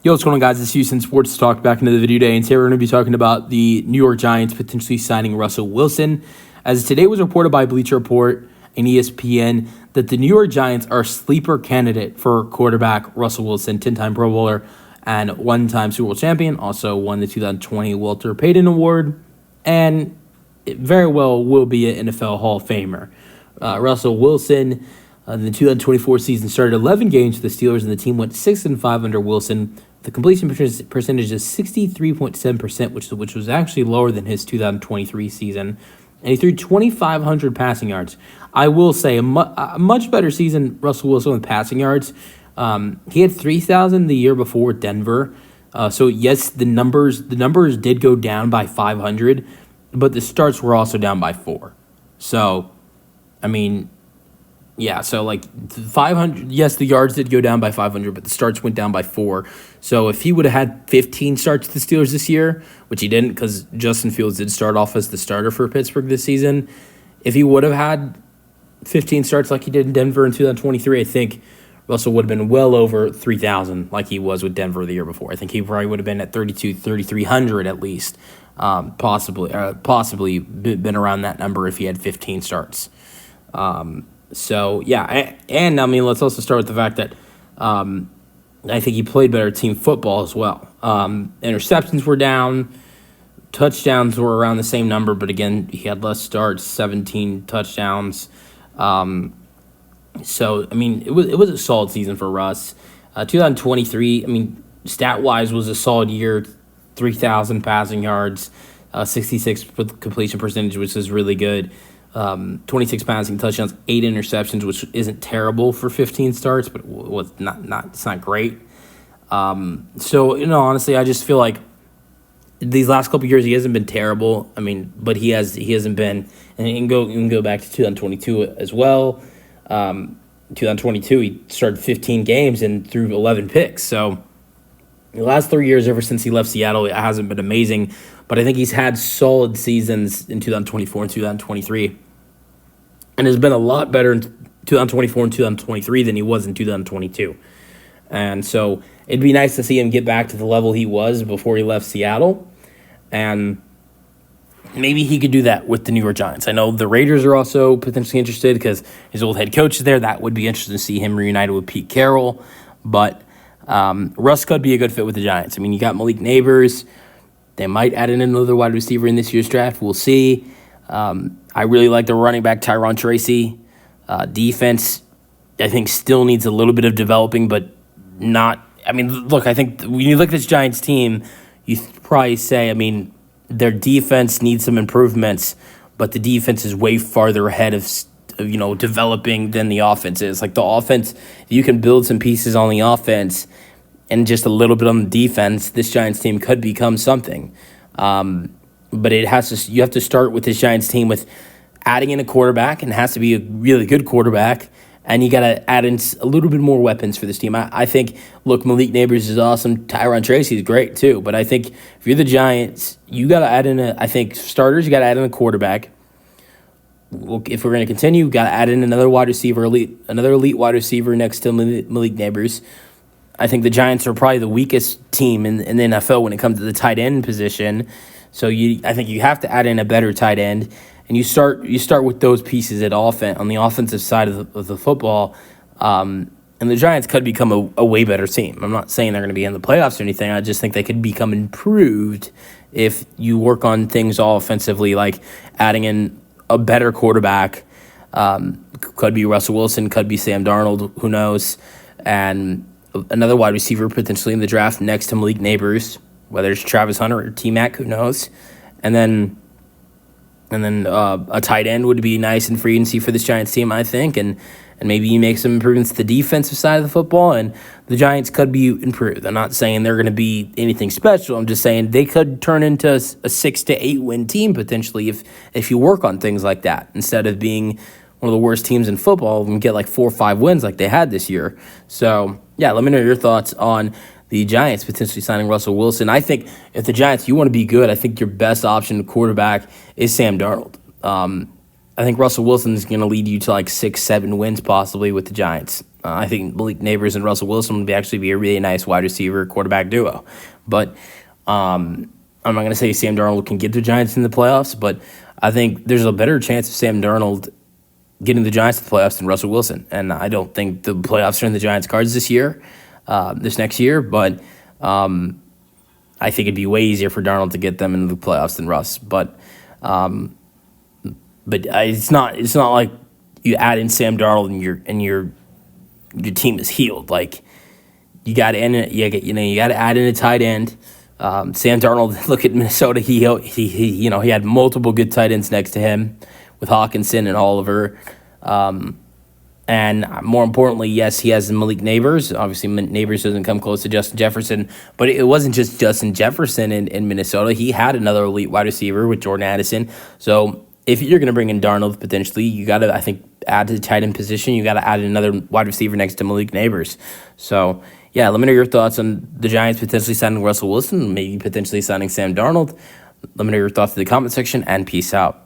Yo, what's going on, guys? It's Houston Sports Talk back into the video day, and today we're going to be talking about the New York Giants potentially signing Russell Wilson. As today was reported by Bleacher Report and ESPN that the New York Giants are a sleeper candidate for quarterback Russell Wilson, 10-time Pro Bowler and one-time Super Bowl champion, also won the 2020 Walter Payton Award, and it very well will be an NFL Hall of Famer. Russell Wilson, in the 2024 season, started 11 games for the Steelers, and the team went 6-5 under Wilson. The completion percentage is 63.7%, which was actually lower than his 2023 season. And he threw 2,500 passing yards. I will say a much better season, Russell Wilson, with passing yards. He had 3,000 the year before with Denver. So yes, the numbers did go down by 500, but the starts were also down by 4. So, I mean, yeah, so like 500, yes, the yards did go down by 500, but the starts went down by 4. So if he would have had 15 starts to the Steelers this year, which he didn't because Justin Fields did start off as the starter for Pittsburgh this season, if he would have had 15 starts like he did in Denver in 2023, I think Russell would have been well over 3,000 like he was with Denver the year before. I think he probably would have been at 3,300 at least, possibly been around that number if he had 15 starts. So, yeah, and I mean, let's also start with the fact that I think he played better team football as well. Interceptions were down. Touchdowns were around the same number, but again, he had less starts, 17 touchdowns. So, I mean, it was a solid season for Russ. 2023, I mean, stat-wise was a solid year, 3,000 passing yards, 66 completion percentage, which is really good. 26 passing touchdowns, 8 interceptions, which isn't terrible for 15 starts, but was it's not great. So, honestly, I just feel like these last couple of years he hasn't been terrible. I mean, but he hasn't been, and you can go back to 2022 as well. 2022 he started 15 games and threw 11 picks. So the last 3 years, ever since he left Seattle, it hasn't been amazing. But I think he's had solid seasons in 2024 and 2023. And has been a lot better in 2024 and 2023 than he was in 2022. And so it'd be nice to see him get back to the level he was before he left Seattle. And maybe he could do that with the New York Giants. I know the Raiders are also potentially interested because his old head coach is there. That would be interesting to see him reunited with Pete Carroll. But Russ could be a good fit with the Giants. I mean, you got Malik Nabers. They might add in another wide receiver in this year's draft. We'll see. I really like the running back Tyron Tracy. Defense, I think, still needs a little bit of developing, but not. I mean, look, I think when you look at this Giants team, you probably say, I mean, their defense needs some improvements, but the defense is way farther ahead of developing than the offense is. Like the offense, you can build some pieces on the offense and just a little bit on the defense, this Giants team could become something. But you have to start with this Giants team with adding in a quarterback, and it has to be a really good quarterback, and you got to add in a little bit more weapons for this team. I think, look, Malik Nabers is awesome. Tyron Tracy is great too, but I think if you're the Giants, you got to add in starters, you got to add in a quarterback. Look, if we're going to continue, you got to add in another elite wide receiver next to Malik Nabers. I think the Giants are probably the weakest team in the NFL when it comes to the tight end position. So I think you have to add in a better tight end, and you start with those pieces on the offensive side of the football, and the Giants could become a way better team. I'm not saying they're going to be in the playoffs or anything. I just think they could become improved if you work on things all offensively, like adding in a better quarterback. Could be Russell Wilson, could be Sam Darnold, who knows, and another wide receiver potentially in the draft next to Malik Nabers, whether it's Travis Hunter or T-Mac, who knows. And then a tight end would be nice and free agency for this Giants team, I think. And maybe you make some improvements to the defensive side of the football, and the Giants could be improved. I'm not saying they're going to be anything special. I'm just saying they could turn into a 6 to 8 win team potentially if you work on things like that, instead of being one of the worst teams in football and get like 4 or 5 wins like they had this year. So, yeah, let me know your thoughts on the Giants potentially signing Russell Wilson. I think if the Giants, you want to be good, I think your best option to quarterback is Sam Darnold. I think Russell Wilson is going to lead you to like 6, 7 wins possibly with the Giants. I think Malik Neighbors and Russell Wilson would actually be a really nice wide receiver quarterback duo. But I'm not going to say Sam Darnold can get the Giants in the playoffs, but I think there's a better chance of Sam Darnold getting the Giants to the playoffs than Russell Wilson. And I don't think the playoffs are in the Giants' cards this next year, but I think it'd be way easier for Darnold to get them into the playoffs than Russ. But it's not like you add in Sam Darnold and your team is healed. Like you got to add in a tight end. Sam Darnold, look at Minnesota. He had multiple good tight ends next to him with Hawkinson and Oliver. And more importantly, yes, he has Malik Neighbors. Obviously, Neighbors doesn't come close to Justin Jefferson, but it wasn't just Justin Jefferson in Minnesota. He had another elite wide receiver with Jordan Addison. So if you're going to bring in Darnold, potentially, you got to, I think, add to the tight end position. You got to add another wide receiver next to Malik Neighbors. So, yeah, let me know your thoughts on the Giants potentially signing Russell Wilson, maybe potentially signing Sam Darnold. Let me know your thoughts in the comment section, and peace out.